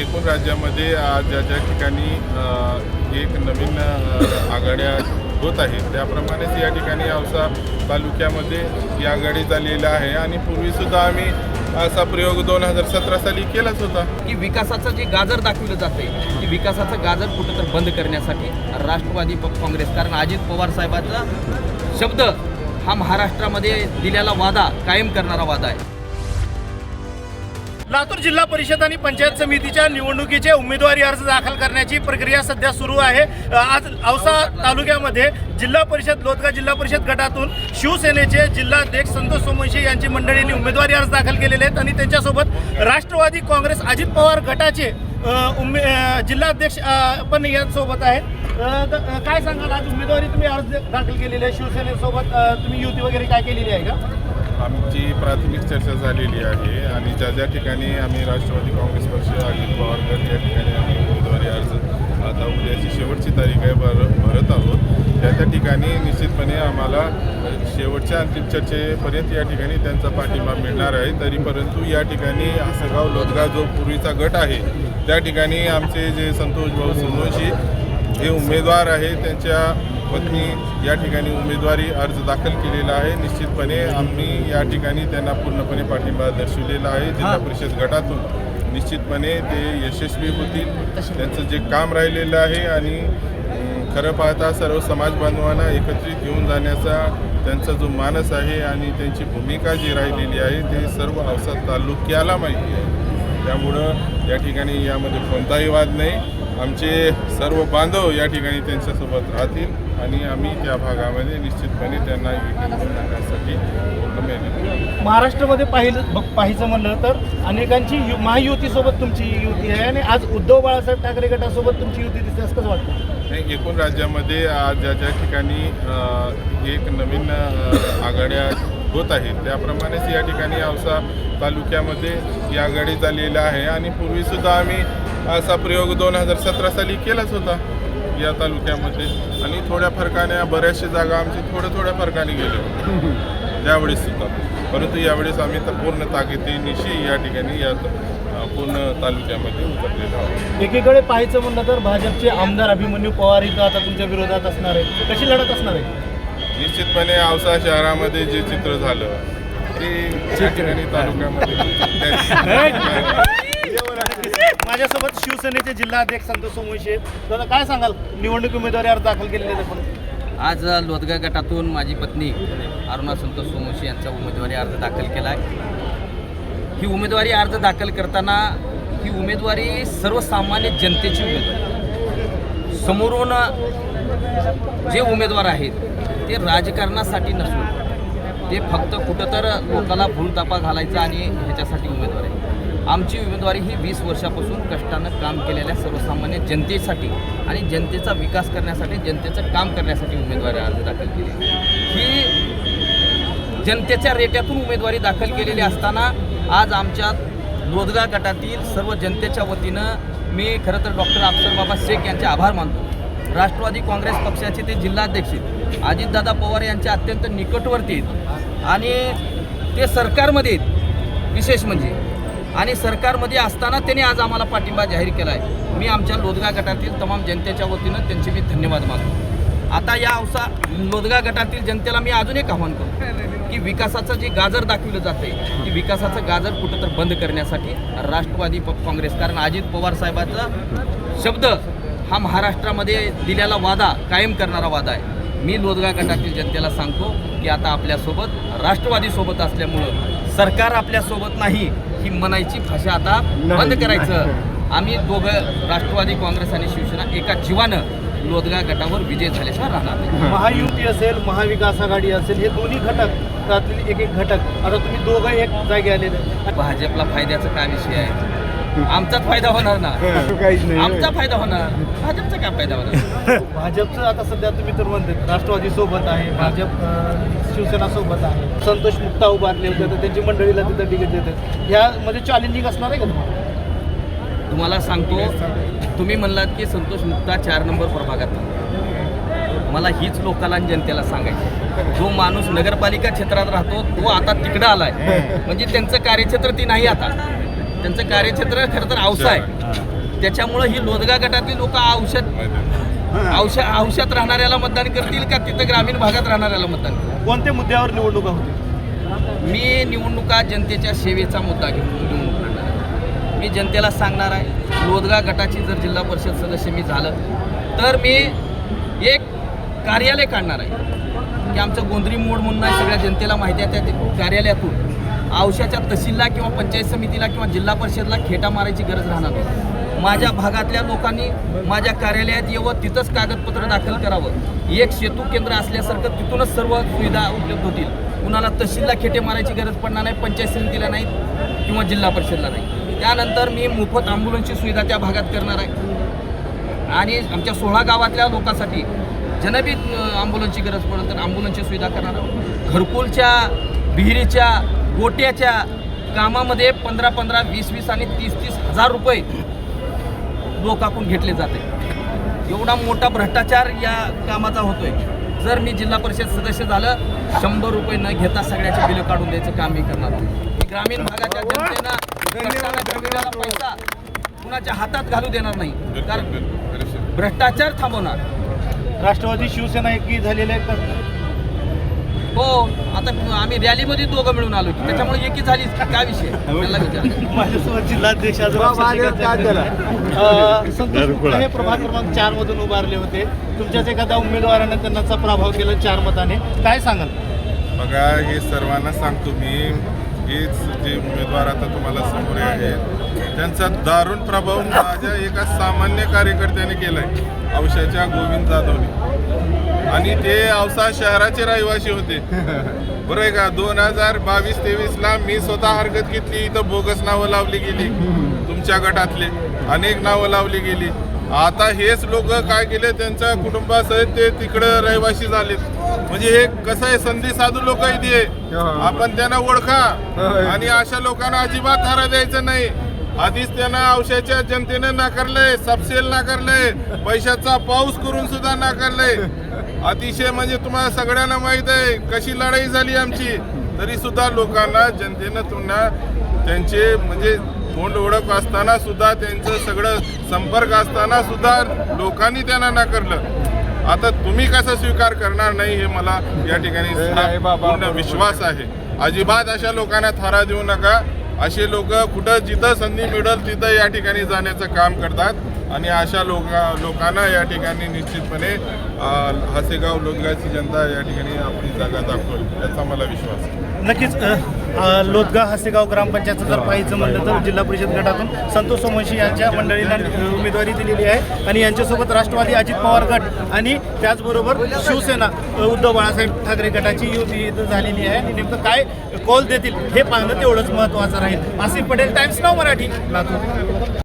एकूण राज्यामध्ये आज ज्या ज्या ठिकाणी एक नवीन आघाड्या होत आहेत त्याप्रमाणेच या ठिकाणी औसा तालुक्यामध्ये ही आघाडी झालेली आहे आणि पूर्वीसुद्धा आम्ही असा प्रयोग 2017 साली केलाच होता की विकासाचं जे गाजर दाखवलं जाते की विकासाचं गाजर कुठं तर बंद करण्यासाठी राष्ट्रवादी काँग्रेस, कारण अजित पवार साहेबांचा शब्द हा महाराष्ट्रामध्ये दिलेला वादा कायम करणारा वादा आहे. लातूर जिल्हा परिषद आणि पंचायत समितीच्या निवडणुकीचे उमेदवारी अर्ज दाखल करण्याची प्रक्रिया सध्या सुरू आहे. आज औसा तालुक्यामध्ये जिल्हा परिषद लोदगा जिल्हा परिषद गटातून शिवसेनेचे जिल्हाध्यक्ष संतोष सोमवंशी यांची मंडळींनी उमेदवारी अर्ज दाखल केलेले आहेत आणि त्यांच्यासोबत राष्ट्रवादी काँग्रेस अजित पवार गटाचे जिल्हाध्यक्ष पण यांच्यासोबत आहेत. काय सांगाल, आज उमेदवारी तुम्ही अर्ज दाखल केलेले आहे, शिवसेनेसोबत तुम्ही युती वगैरे काय केलेली आहे का? आमची प्राथमिक चर्चा झालेली आहे आणि ज्या ज्या ठिकाणी आम्ही राष्ट्रवादी काँग्रेस पक्ष अजित पवार गट या ठिकाणी आम्ही उमेदवारी अर्ज आता उद्याची शेवटची तारीख आहे भरत आहोत. त्या ठिकाणी निश्चितपणे आम्हाला शेवटच्या अंतिम चर्चेपर्यंत या ठिकाणी त्यांचा पाठिंबा मिळणार आहे. तरी परंतु या ठिकाणी हसगाव लोदगा जो पूर्वीचा गट आहे त्या ठिकाणी आमचे जे संतोष भाऊ सोमवंशी हे उमेदवार आहे, त्यांच्या पत्नी या ठिकाणी उमेदवारी अर्ज दाखल केलेला आहे. निश्चितपणे आम्ही या ठिकाणी त्यांना पूर्णपणे पाठिंबा दर्शवलेला आहे. जिल्हा परिषद गटातून निश्चितपणे ते यशस्वी होतील. त्यांचं जे काम राहिलेलं आहे आणि खरं पाहता सर्व समाज बांधवांना एकत्रित घेऊन जाण्याचा त्यांचा जो मानस आहे आणि त्यांची भूमिका जी राहिलेली आहे ते सर्व औसा तालुक्याला माहिती आहे. त्यामुळं या ठिकाणी यामध्ये कोणताही वाद नाही. आमचे सर्व बांधव या ठिकाणी त्यांच्यासोबत राहतील आणि आम्ही त्या भागामध्ये निश्चितपणे त्यांना करण्यासाठी पूर्ण मेहनत. महाराष्ट्रामध्ये पाहायचं म्हणलं तर अनेकांची महायुतीसोबत तुमची युती आहे आणि आज उद्धव बाळासाहेब ठाकरे गटासोबत तुमची युती दिसते असं कसं वाटतं? नाही, एकूण राज्यामध्ये आज ज्या ज्या ठिकाणी एक नवीन आघाड्या होत आहेत त्याप्रमाणेच या ठिकाणी औसा तालुक्यामध्ये ही आघाडी झालेली आहे आणि पूर्वीसुद्धा आम्ही असा प्रयोग 2017 साली केलाच होता या तालुक्यामध्ये आणि थोड्या फरकाने बऱ्याचशा जागा आमची थोड्या फरकाने गेल्या त्यावेळेस सुद्धा. परंतु यावेळेस आम्ही तर पूर्ण ताकदीनिशी या ठिकाणी या पूर्ण तालुक्यामध्ये उतरलेलो आहोत. एकीकडे पाहायचं म्हणलं तर भाजपचे आमदार अभिमन्यू पवार इथं आता तुमच्या विरोधात असणार आहे, कशी लढत असणार आहे? निश्चितपणे औसा शहरामध्ये जे चित्र झालं ते या ठिकाणी तालुक्यामध्ये माझ्यासोबत शिवसेनेचे जिल्हाध्यक्ष संतोष सोमवंशी आहेत. दादा काय सांगाल, निवडणूक उमेदवारी अर्ज दाखल केलेले आहेत आपण? आज लोदगा गटातून माझी पत्नी अरुणा संतोष सोमवंशी यांचा उमेदवारी अर्ज दाखल केला आहे. ही उमेदवारी अर्ज दाखल करताना ही उमेदवारी सर्वसामान्य जनतेची उमेदवारी. समोरून जे उमेदवार आहेत ते राजकारणासाठी नसून ते फक्त कुठं तर लोकांना भूलतापा घालायचा आणि ह्याच्यासाठी उमेदवार आहे. आमची उमेदवारी ही 20 वर्षापासून कष्टानं काम केलेल्या सर्वसामान्य जनतेसाठी आणि जनतेचा विकास करण्यासाठी, जनतेचं काम करण्यासाठी उमेदवारी अर्ज दाखल केली. ही जनतेच्या रेट्यातून उमेदवारी दाखल केलेली असताना आज आमच्या लोदगा गटातील सर्व जनतेच्या वतीनं मी खरं तर डॉक्टर अफसरबाबा शेख यांचे आभार मानतो. राष्ट्रवादी काँग्रेस पक्षाचे ते जिल्हाध्यक्ष अजितदादा पवार यांच्या अत्यंत निकटवर्ती आहेत आणि ते सरकारमध्ये विशेष म्हणजे आणि सरकारमध्ये असताना त्यांनी आज आम्हाला पाठिंबा जाहीर केला आहे. मी आमच्या लोदगा गटातील तमाम जनतेच्या वतीनं त्यांचे मी धन्यवाद मानतो. आता या औसा लोदगा गटातील जनतेला मी अजून एक आव्हान करतो की विकासाचं जे गाजर दाखवलं जाते की विकासाचं गाजर कुठं तर बंद करण्यासाठी राष्ट्रवादी काँग्रेस, कारण अजित पवार साहेबांचा शब्द हा महाराष्ट्रामध्ये दिलेला वादा कायम करणारा वादा आहे. मी लोदगा गटातील जनतेला सांगतो की आता आपल्यासोबत राष्ट्रवादीसोबत असल्यामुळं सरकार आपल्यासोबत नाही ही म्हणायची भाषा आता बंद करायचं. आम्ही दोघं राष्ट्रवादी काँग्रेस आणि शिवसेना एका जीवानं लोदगा गटावर विजय झाल्याशिवाय राहणार नाही. महायुती असेल, महाविकास आघाडी असेल, हे दोन्ही घटक त्यातील एक घटक आता तुम्ही दोघं एक जागे आलेले. भाजपला फायद्याचा काय विषय आहे? आमचाच फायदा होणार ना, आमचा फायदा होणार, भाजपचा काय फायदा होणार? भाजपचं आता सध्या तुम्ही तर म्हणते राष्ट्रवादी सोबत आहे, भाजप शिवसेना सोबत आहे, संतोष मुक्ता उभारले होते तर त्यांची मंडळीला तिथं तिकीट देतात. ह्यामध्ये चॅलेंजिंग असणार आहे का तुम्हाला सांगतो, तुम्ही म्हणलात की संतोष मुक्ता 4 नंबर प्रभागात. मला हीच लोकांना जनतेला सांगायचं, जो माणूस नगरपालिका क्षेत्रात राहतो तो आता तिकडं आलाय म्हणजे त्यांचं कार्यक्षेत्र ती नाही, आता त्यांचं कार्यक्षेत्र खरं तर औसा आहे. त्याच्यामुळं ही लोदगा गटातली लोक औषध राहणाऱ्याला मतदान करतील का तिथं ग्रामीण भागात राहणाऱ्याला मतदान करतील? कोणत्या मुद्द्यावर निवडणुका होतील? मी निवडणुका जनतेच्या सेवेचा मुद्दा घेऊन निवडणूक लढणार आहे. मी जनतेला सांगणार आहे, लोदगा गटाची जर जिल्हा परिषद सदस्य मी झालं तर मी एक कार्यालय काढणार आहे की आमचं गोंधरी मोड म्हणून आहे, सगळ्या जनतेला माहिती आहे. त्या कार्यालयातून औषधाच्या तहसीलला किंवा पंचायत समितीला किंवा जिल्हा परिषदला खेटा मारायची गरज राहणार नाही. माझ्या भागातल्या लोकांनी माझ्या कार्यालयात यावं, तिथंच कागदपत्र दाखल करावं. एक सेतू केंद्र असल्यासारखं तिथूनच सर्व सुविधा उपलब्ध होतील. कुणाला तहसीलला खेटे मारायची गरज पडणार नाही, पंचायत समितीला नाही किंवा जिल्हा परिषदला नाही. त्यानंतर मी मोफत ॲम्ब्युलन्सची सुविधा त्या भागात करणार आहे आणि आमच्या 16 गावातल्या लोकांसाठी जनबी ॲम्ब्युलन्सची गरज पडेल तर ॲम्ब्युलन्सची सुविधा करणार आहोत. घरकुलच्या, विहिरीच्या, गोट्याच्या कामामध्ये 15-15, 20-20 आणि 30-30 हजार रुपये लोकांकडून घेतले जाते. एवढा मोठा भ्रष्टाचार या कामाचा होतोय. जर मी जिल्हा परिषद सदस्य झालं, 100 रुपये न घेता सगळ्याचे बिलं काढून द्यायचं काम मी करणार आहोत. ग्रामीण भागाच्या जनतेनं कष्टानं मिळालेला पैसा कुणाच्या हातात घालू देणार नाही, कारण भ्रष्टाचार थांबवणार. राष्ट्रवादी शिवसेना एकी झालेले आहेत का? हो, आता आम्ही रॅलीमध्ये दोघं मिळून आलो की त्याच्यामुळे एकी झाली. काय विषय त्याला विचार. माझ्यासोबत जिल्हाध्यक्ष हे प्रभाग क्रमांक 4 मधून उभारले होते. तुमच्याच एखाद्या उमेदवाराने त्यांचा प्रभाव केला 4 मताने, काय सांगाल? बघा, हे सर्वांना सांगतो मी, हेच जे उमेदवार आता तुम्हाला समोर आहेत त्यांचा दारुण प्रभाव माझ्या एका सामान्य कार्यकर्त्याने केलाय, औषधाच्या गोविंद जाधवने. आणि ते औसा शहराचे रहिवासी होते, बरं आहे का. 2022-23ला मी स्वतः हरकत घेतली, इथं बोगस नावं लावली गेली, तुमच्या गटातले अनेक नावं लावली गेली. आता हेच लोक काय केले, त्यांच्या कुटुंबासहित ते तिकडं रहिवासी झालेत. म्हणजे हे कसं आहे, संधी साधू लोक इथे, आपण त्यांना ओळखा आणि अशा लोकांना अजिबात थारा द्यायचा नाही. आधीच त्यांना औषधाच्या जनतेनं नाकारलंय, सबसेल नाकारलंय, पैशाचा पाऊस करून सुद्धा नाकारलंय. अतिशय म्हणजे तुम्हाला सगळ्यांना माहीत आहे कशी लढाई झाली आमची, तरी सुद्धा लोकांना जनतेनं पुन्हा त्यांचे म्हणजे तोंड ओळख असताना सुद्धा, त्यांचं सगळं संपर्क असताना सुद्धा लोकांनी त्यांना नाकारलं. आता तुम्ही कसा स्वीकार करणार नाही हे मला या ठिकाणी पूर्ण विश्वास आहे. अजिबात अशा लोकांना थारा देऊ नका. असे लोक कुठं जिथं संधी मिळेल तिथं या ठिकाणी जाण्याचं काम करतात आणि अशा लोकांना या ठिकाणी निश्चितपणे हसेगाव लोदगाची जनता या ठिकाणी आपली जागा दाखवेल याचा मला विश्वास आहे. नक्कीच लोदगा हसेगाव ग्रामपंचायतचं जर पाहायचं म्हणलं तर जिल्हा परिषद गटातून संतोष सोमवंशी यांच्या मंडळींना उमेदवारी दिलेली आहे आणि यांच्यासोबत राष्ट्रवादी अजित पवार गट आणि त्याचबरोबर शिवसेना उद्धव बाळासाहेब ठाकरे गटाची युती इथं झालेली आहे. आणि नेमकं काय कौल देतील हे पाहणं तेवढंच महत्त्वाचं राहील. Asif Patel, times now Marathi, Latur.